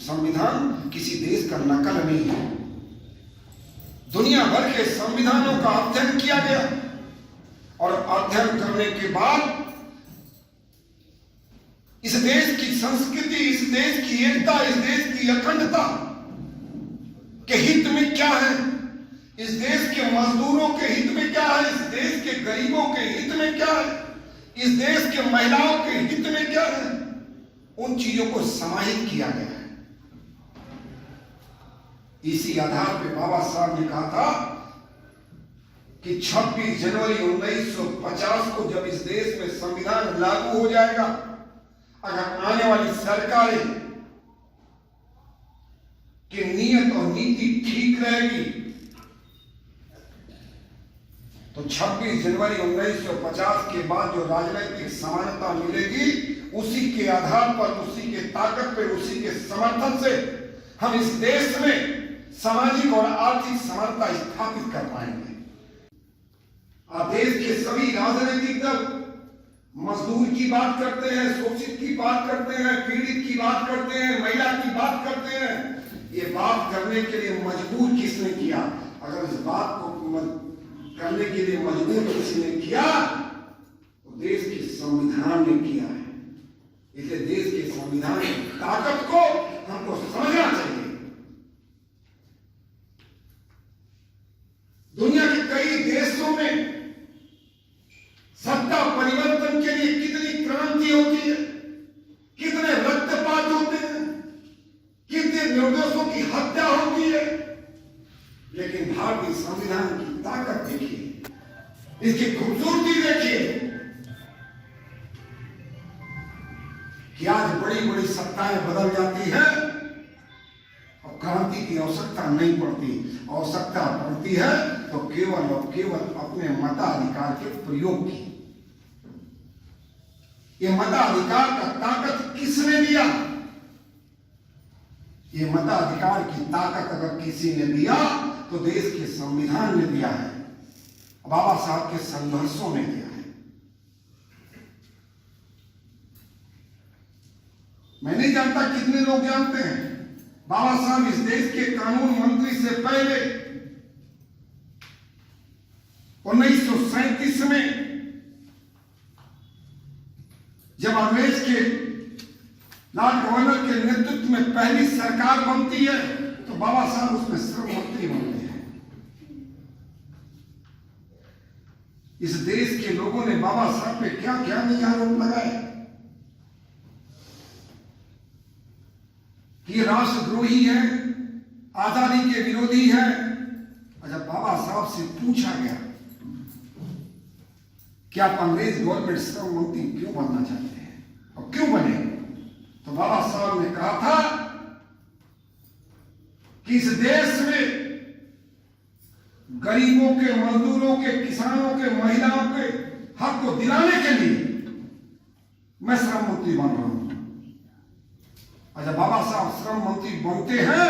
संविधान किसी देश का नकल नहीं है। दुनिया भर के संविधानों का अध्ययन किया गया और अध्ययन करने के बाद इस देश की संस्कृति, इस देश की एकता, इस देश की अखंडता के हित में क्या है, इस देश के मजदूरों के हित में क्या है, इस देश के गरीबों के हित में क्या है, इस देश के महिलाओं के हित में क्या है, उन चीजों को समाहित किया गया है। इसी आधार पर बाबा साहब ने कहा था कि 26 जनवरी 1950 को जब इस देश में संविधान लागू हो जाएगा, अगर आने वाली सरकारें की नीयत और नीति ठीक रहेगी तो 26 जनवरी 1950 के बाद जो राजनीतिक समानता मिलेगी, उसी के आधार पर, उसी के ताकत पर, उसी के समर्थन से हम इस देश में सामाजिक और आर्थिक समानता स्थापित कर पाएंगे। आज देश के सभी राजनीतिक दल मजदूर की बात करते हैं, शोषित की बात करते हैं, पीड़ित की बात करते हैं, महिला की बात करते हैं। ये बात करने के लिए मजबूर किसने किया? अगर इस बात को करने के लिए मजबूर किसने किया तो देश के संविधान ने किया है। इसलिए देश के संविधान की ताकत को हमको समझना चाहिए। दुनिया के कई देशों में सत्ता परिवर्तन के लिए कितनी क्रांति होती है, कितने रक्तपात होते हैं, कितने निर्दोषों की हत्या होती है, लेकिन भारतीय संविधान की ताकत देखिए, इसकी खूबसूरती देखिए कि आज बड़ी बड़ी सत्ताएं बदल जाती है और क्रांति की आवश्यकता नहीं पड़ती। आवश्यकता पड़ती है तो केवल और केवल अपने मताधिकार के प्रयोग की। ये मताधिकार का ताकत किसने दिया? ये मताधिकार की ताकत अगर किसी ने दिया तो देश के संविधान ने दिया है, बाबा साहब के संघर्षों ने दिया है। मैं नहीं जानता कितने लोग जानते हैं, बाबा साहब इस देश के कानून मंत्री से पहले 1937 में जब अंग्रेज के लॉर्ड गवर्नर के नेतृत्व में पहली सरकार बनती है तो बाबा साहब उसमें श्रम मंत्री बनते हैं। इस देश के लोगों ने बाबा साहब पे क्या क्या नहीं आरोप लगाए कि राष्ट्रद्रोही है, आजादी के विरोधी है। और जब बाबा साहब से पूछा गया कि आप अंग्रेज गवर्नमेंट श्रम मंत्री क्यों बनना चाहते हैं और क्यों बने, तो बाबा साहब ने कहा था कि इस देश में गरीबों के, मजदूरों के, किसानों के, महिलाओं के हक को दिलाने के लिए मैं श्रम मंत्री बन रहा हूं। और जब बाबा साहब श्रम मंत्री बनते हैं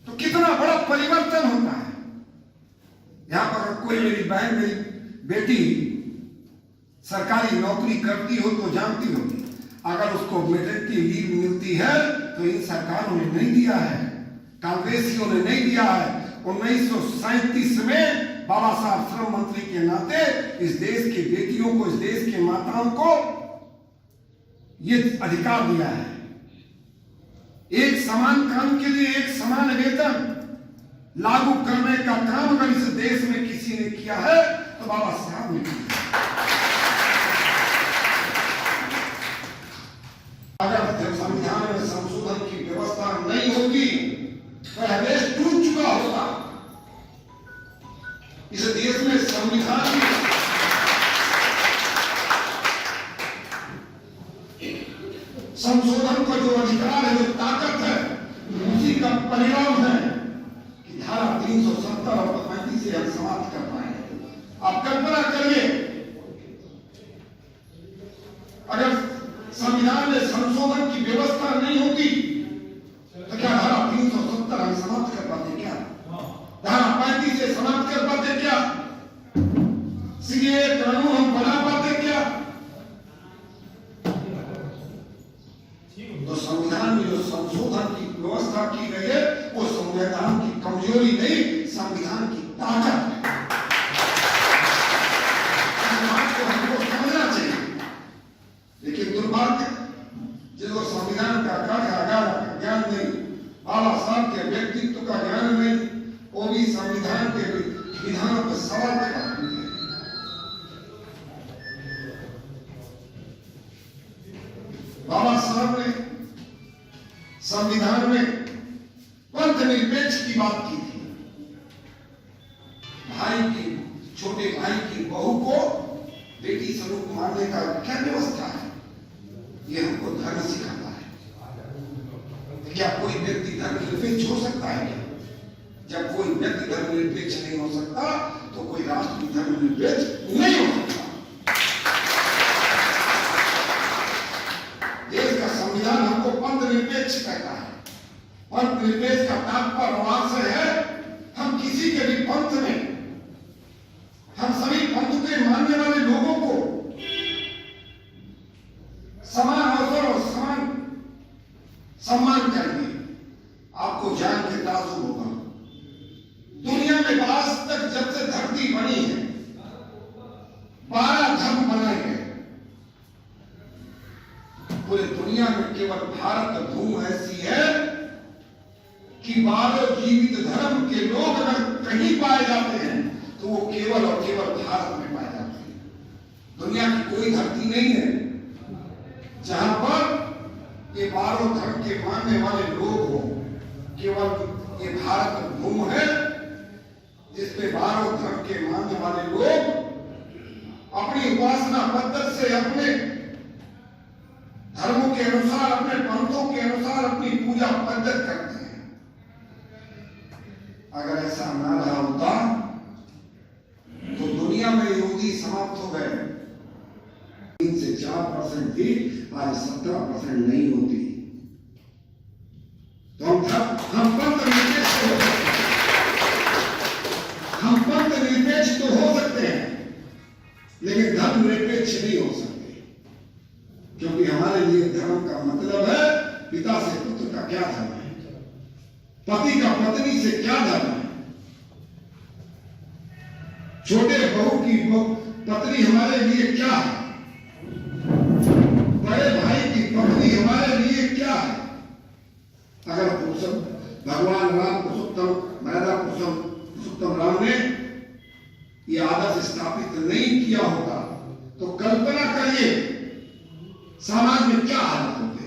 तो कितना बड़ा परिवर्तन होता है। यहां पर कोई मेरी बहन, मेरी बेटी सरकारी नौकरी करती हो तो जानती होगी, अगर उसको मैटरनिटी लीव मिलती है तो इन सरकारों ने नहीं दिया है, कांग्रेसियों ने नहीं दिया है। 1937 में बाबा साहब श्रम मंत्री के नाते इस देश की बेटियों को, इस देश के माताओं को ये अधिकार दिया है। एक समान काम के लिए एक समान वेतन लागू करने का काम अगर इस देश में किसी ने किया है तो बाबा साहब ने किया। अगर संविधान में संशोधन की व्यवस्था नहीं होगी तो देश टूट चुका होगा। इस देश में संविधान संशोधन का जो अधिकार है, जो ताकत है, उसी का परिणाम है कि धारा 370 और 35 से हम समाप्त कर पाएंगे। आप कल्पना करिए, अगर संविधान में संशोधन की व्यवस्था नहीं होती तो क्या धारा 370 हम समाप्त कर पाते क्या? धारा 35 से समाप्त कर पाते क्या? सीए कानून हम बना पाते क्या? तो संविधान संविधान में जो संशोधन की व्यवस्था की गई है वो संविधान की कमजोरी नहीं, संविधान की ताकत है। इस बात को हमको समझना चाहिए। लेकिन दुर्भाग्य जिसको संविधान का ज्ञान नहीं, बाबा साहब के व्यक्तित्व का ज्ञान नहीं, वो भी संविधान के विधानों पर सवाल पैदा करते हैं। बाबा साहब ने संविधान में पंथ निरपेक्ष की बात की थी। भाई की, छोटे भाई की बहू को बेटी स्वरूप मानने का क्या व्यवस्था है? ये हमको धर्म सिखाता है। क्या कोई व्यक्ति धर्मनिरपेक्ष हो सकता है क्या? जब कोई व्यक्ति धर्मनिरपेक्ष नहीं हो सकता तो कोई राष्ट्र भी धर्मनिरपेक्ष नहीं हो सकता। देश का संविधान हमको पंथ निरपेक्ष कहता है। पंथ निरपेक्ष का तात्पर्य है हम किसी के भी पंथ में, हम सभी पंथ के मानने वाले लोगों को समान अवसर और समान सम्मान करेंगे। आपको जान के ताजुब होगा, दुनिया में आज तक जब से धरती बनी है 12 धर्म बनाए गए। पूरे दुनिया में केवल भारत भूमि ऐसी है कि 12 जीवित धर्म के लोग अगर कहीं पाए जाते हैं तो वो केवल और केवल भारत में पाए जाते हैं। दुनिया की कोई धरती नहीं है जहां पर ये 12 धर्म के मानने वाले लोग हो। केवल ये भारत भूमि है जिसपे 12 धर्म के मानने वाले लोग अपनी उपासना पद्धति से, अपने धर्मों के अनुसार, अपने पंथों के अनुसार अपनी पूजा पद्धति करते हैं। अगर ऐसा ना रहा होता तो दुनिया में यहूदी समाप्त हो गए। 3 से 4% थी, आज 17% नहीं होती। तो हम पंथ निरपेक्ष हो सकते हैं। हम पंथ निरपेक्ष तो हो सकते हैं लेकिन धर्म निरपेक्ष नहीं हो सकते, क्योंकि हमारे लिए धर्म का मतलब है पिता से पुत्र का क्या धर्म है, पति का पत्नी से क्या धर्म है, छोटे बहू की पत्नी हमारे लिए क्या है, बड़े भाई की पत्नी हमारे लिए क्या है। अगर भगवान राम पुरुषोत्तम राम ने यह आदर्श स्थापित नहीं किया होता तो कल्पना करिए समाज में क्या हालत होते।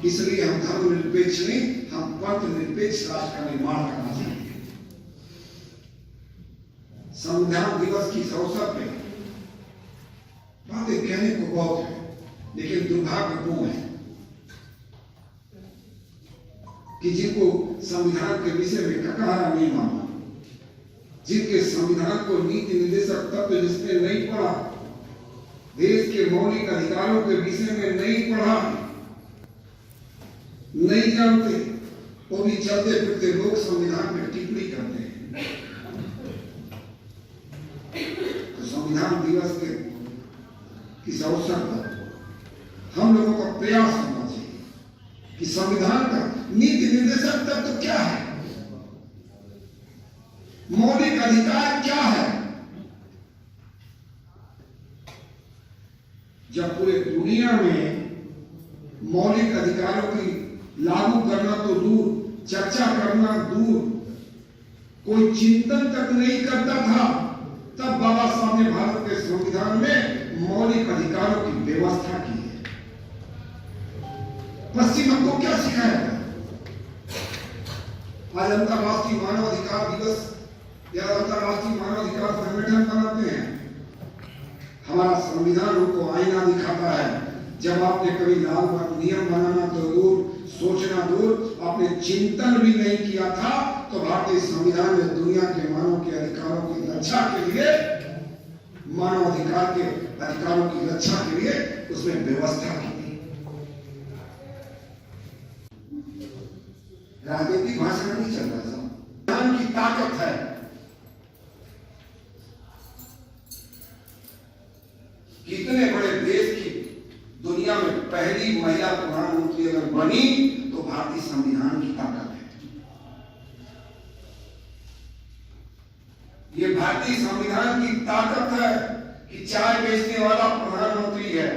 इसलिए हम धर्म निरपेक्ष नहीं, हम पंथ निरपेक्ष राष्ट्र का निर्माण करना चाहते हैं। संविधान दिवस की इस अवसर पे बातें कहने को बहुत है, लेकिन दुर्भाग्यपूर्ण है कि जिनको संविधान के विषय में ककारा नहीं माना, जिनके संविधान को नीति निर्देशक तत्व जिसने नहीं पढ़ा, देश के मौलिक अधिकारों के विषय में नहीं पढ़ा, नहीं जानते, वो भी चलते फिरते लोग संविधान में टिप्पणी करते हैं। तो संविधान दिवस के इस अवसर पर हम लोगों का प्रयास होना चाहिए कि संविधान का नीति निर्देशक तत्व क्या है, मौलिक अधिकार क्या है। जब पूरे दुनिया में मौलिक अधिकारों की लागू करना तो दूर, चर्चा करना दूर, कोई चिंतन तक नहीं करता था, तब बाबा साहब ने भारत के संविधान में मौलिक अधिकारों की व्यवस्था की है। पश्चिम हमको क्या सिखाया था? आज अंतर्राष्ट्रीय मानवाधिकार दिवस या अंतर्राष्ट्रीय मानवाधिकार संगठन बनाते हैं। हमारा संविधान हमको आईना दिखाता है। जब आपने कभी लाल नियम बनाना तो दूर, सोचना दूर, आपने चिंतन भी नहीं किया था, तो भारतीय संविधान ने दुनिया के मानव के अधिकारों की रक्षा के लिए, मानव अधिकार के अधिकारों की रक्षा के लिए उसमें व्यवस्था की थी। राजनीतिक भाषण नहीं चल रहा। संविधान की ताकत है कितने बड़े देश की दुनिया में पहली महिला प्रधानमंत्री अगर बनी तो भारतीय संविधान की ताकत है। ये भारतीय संविधान की ताकत है कि चाय बेचने वाला प्रधानमंत्री है।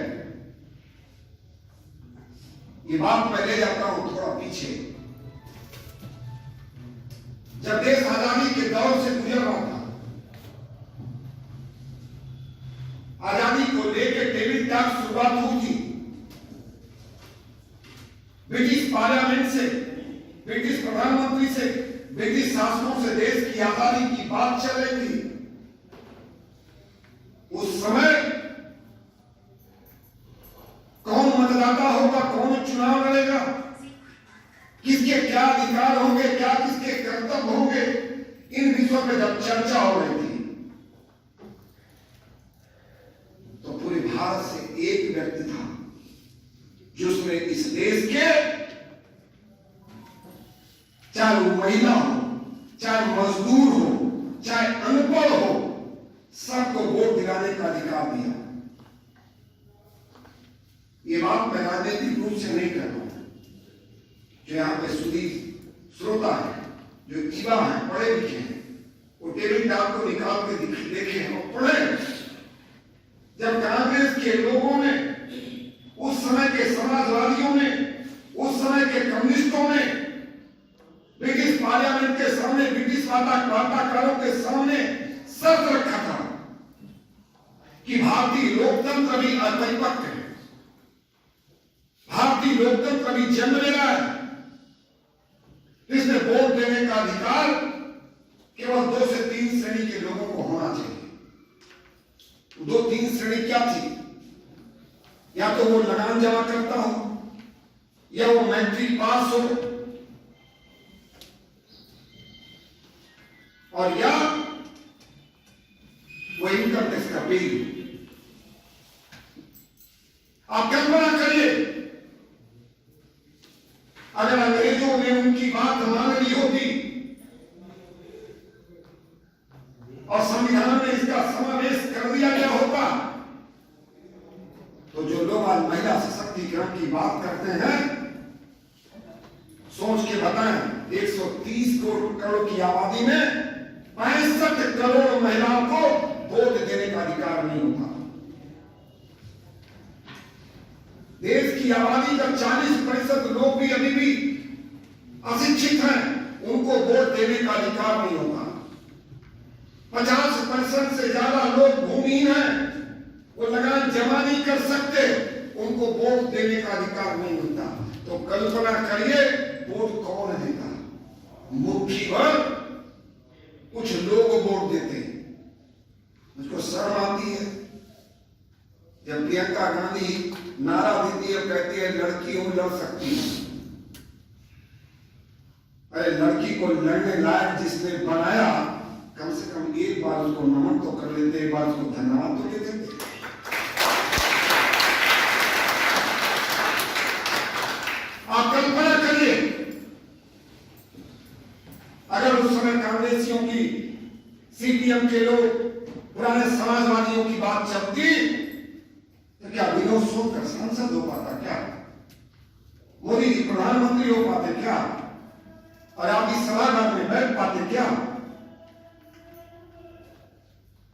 ये बात मैं ले जाता हूं थोड़ा पीछे। जब देश आजादी के दौर से गुजर रहा था, आजादी को लेकर डेविड टॉक शुरुआत हुई थी। ब्रिटिश पार्लियामेंट से, ब्रिटिश प्रधानमंत्री से, ब्रिटिश शासकों से देश की आजादी की बात चल रही थी। उस समय कौन मतदाता होगा, कौन चुनाव लड़ेगा, किसके क्या अधिकार होंगे, क्या किसके कर्तव्य होंगे, इन विषयों में जब चर्चा हो रही थी तो पूरे भारत से एक व्यक्ति था जिसने इस देश के, चाहे वो महिला हो, चाहे मजदूर हो, चाहे अनपढ़ हो, सबको वोट दिलाने का अधिकार दिया। ये बात मैं राजनीतिक रूप से नहीं कर रहा हूं। जो यहां पे सुधी श्रोता है, जो युवा है, पढ़े लिखे हैं, वो डेविड टॉक को निकाल के देखे और पढ़े। जब कांग्रेस के लोगों ने, उस समय के समाजवादियों ने, उस समय के कम्युनिस्टों ने ब्रिटिश पार्लियामेंट के सामने, ब्रिटिश वार्ताकारों के सामने शर्त रखा था कि भारतीय लोकतंत्र भी अपरिपक्व है, भारतीय लोकतंत्र भी जन्म ले रहा है, इसमें वोट देने का अधिकार केवल 2 से 3 श्रेणी के लोगों को होना चाहिए। 2-3 श्रेणी क्या थी? या तो वो लगान जमा करता हो, या वो मैट्रिक पास हो, और या वो इनकम टैक्स का बिल। आप कल्पना करिए, अगर अंग्रेजों ने उनकी बात मान ली होती और संविधान में इसका समावेश कर दिया गया होता, तो जो लोग आज महिला सशक्तिकरण की बात करते हैं, सोच के बताएं, 130 करोड़ की आबादी में 65 करोड़ महिलाओं को वोट देने का अधिकार नहीं होता। देश की आबादी का 40% लोग भी अभी भी अशिक्षित हैं, उनको वोट देने का अधिकार नहीं होता। 50% से ज्यादा लोग भूमिहीन हैं, वो लगान जमा नहीं कर सकते, उनको वोट देने का अधिकार नहीं मिलता। तो कल्पना करिए वोट कौन देता? मुट्ठी भर कुछ लोग वोट देते हैं। मुझको शर्म आती है जब प्रियंका गांधी नारा देती है, कहती है लड़की हूं, लड़ सकती है। अरे लड़की को लड़ने लायक जिसने बनाया, कम से कम एक बार उसको नमन तो कर लेते, एक बार उसको धन्यवाद तो दे देते। आप कल्पना करिए, अगर उस समय कांग्रेसियों की, सीपीएम के लोग, पुराने समाजवादियों की बात चलती, तो क्या विनोद सोनकर सांसद हो पाता? क्या मोदी जी प्रधानमंत्री हो पाते? क्या और आप इस सभागार में बैठ पाते? क्या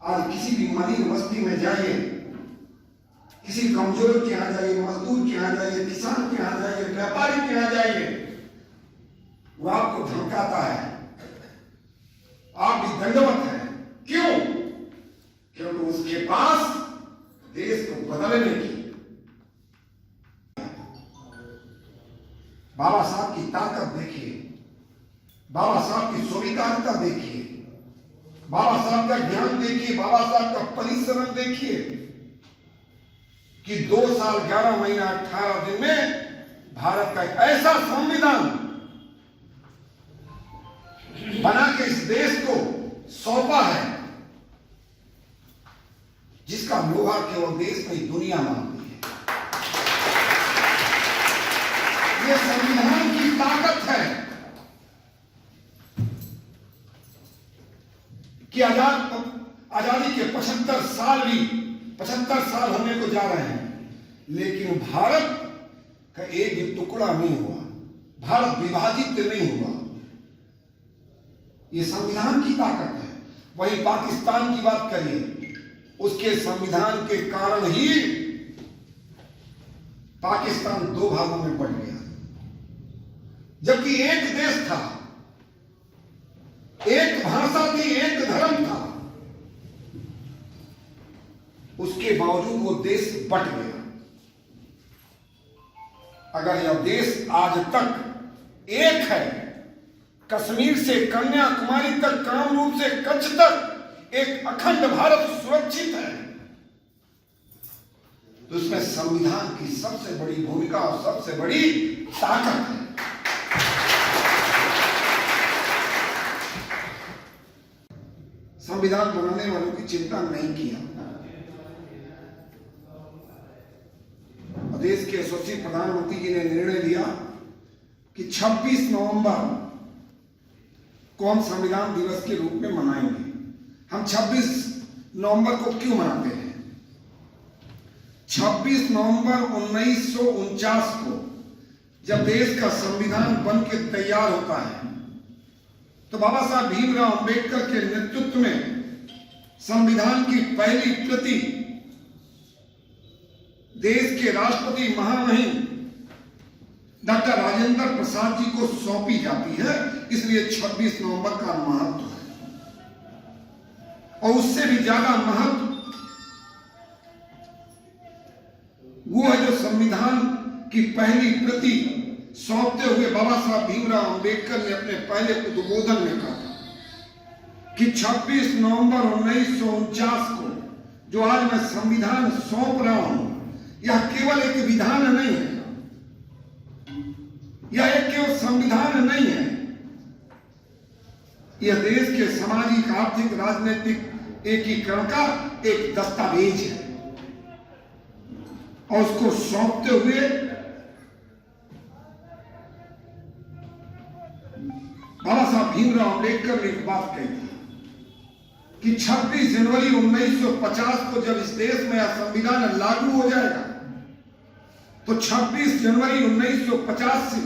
आज किसी भी मलिन बस्ती में जाइए, किसी कमजोर के यहां जाइए, मजदूर के यहां जाइए, किसान के यहां जाइए, व्यापारी के यहां जाइए, वो आपको धमकाता है, आप भी दंडवत हैं। क्यों? क्योंकि उसके पास देश को बदलने की, बाबा साहब की ताकत देखिए, बाबा साहब की स्वीकार्यता देखिए, बाबा साहब का ज्ञान देखिए, बाबा साहब का परिश्रम देखिए कि 2 साल 11 महीना 18 दिन में भारत का एक ऐसा संविधान बना के इस देश को सौंपा है जिसका लोहा केवल देश नहीं दुनिया मानती है। यह संविधान की ताकत है कि आजादी के 75 साल होने को जा रहे हैं, लेकिन भारत का एक भी टुकड़ा नहीं हुआ, भारत विभाजित नहीं हुआ। ये संविधान की ताकत है। वही पाकिस्तान की बात करिए, उसके संविधान के कारण ही पाकिस्तान दो भागों में बंट गया, जबकि एक देश था, एक भाषा थी, एक धर्म था, उसके बावजूद वो देश बंट गया। अगर यह देश आज तक एक है, कश्मीर से कन्याकुमारी तक, कामरूप से कच्छ तक एक अखंड भारत सुरक्षित है, तो इसमें संविधान की सबसे बड़ी भूमिका और सबसे बड़ी ताकत है। संविधान बनाने वालों की चिंता नहीं किया। देश के यशस्वी प्रधानमंत्री जी ने निर्णय लिया कि 26 नवंबर को हम संविधान दिवस के रूप में मनाएंगे। हम 26 नवंबर को क्यों मनाते हैं? 26 नवंबर 1949 को जब देश का संविधान बन के तैयार होता है, तो बाबा साहब भीमराव अंबेडकर के नेतृत्व में संविधान की पहली प्रति देश के राष्ट्रपति महामहिम डॉक्टर राजेंद्र प्रसाद जी को सौंपी जाती है। इसलिए 26 नवंबर का महत्व है। और उससे भी ज्यादा महत्व वो है जो संविधान की पहली प्रति सौंपते हुए बाबा साहब भीमराव अंबेडकर ने अपने पहले उद्बोधन में कहा कि 26 नवंबर 1949 को जो आज मैं संविधान सौंप रहा हूं, यह केवल एक विधान नहीं है, यह एक केवल संविधान नहीं है, यह देश के सामाजिक, आर्थिक, राजनीतिक एकीकरण का एक दस्तावेज है। और उसको सौंपते हुए बाबा साहब भीमराव अंबेडकर ने एक बात कही कि 26 जनवरी 1950 को जब इस देश में यह संविधान लागू हो जाएगा, तो 26 जनवरी 1950 से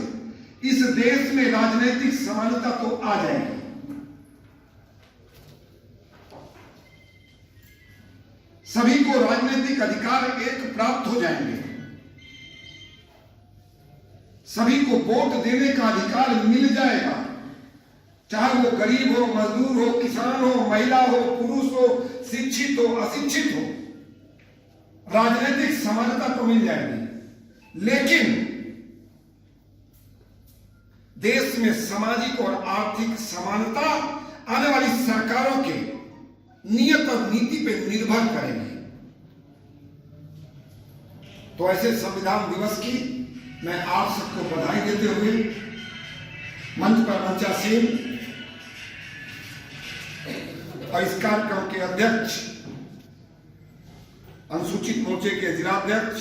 इस देश में राजनीतिक समानता तो आ जाएगी। सभी को राजनीतिक अधिकार एक प्राप्त हो जाएंगे, सभी को वोट देने का अधिकार मिल जाएगा, चाहे वो गरीब हो, मजदूर हो, किसान हो, महिला हो, पुरुष हो, शिक्षित हो, अशिक्षित हो, राजनीतिक समानता तो मिल जाएगी। लेकिन देश में सामाजिक और आर्थिक समानता आने वाली सरकारों के नियत और नीति पर निर्भर करेगी। तो ऐसे संविधान दिवस की मैं आप सबको बधाई देते हुए मंच पर मंचासीन और इस कार्यक्रम के अध्यक्ष, अनुसूचित मोर्चे के जिलाध्यक्ष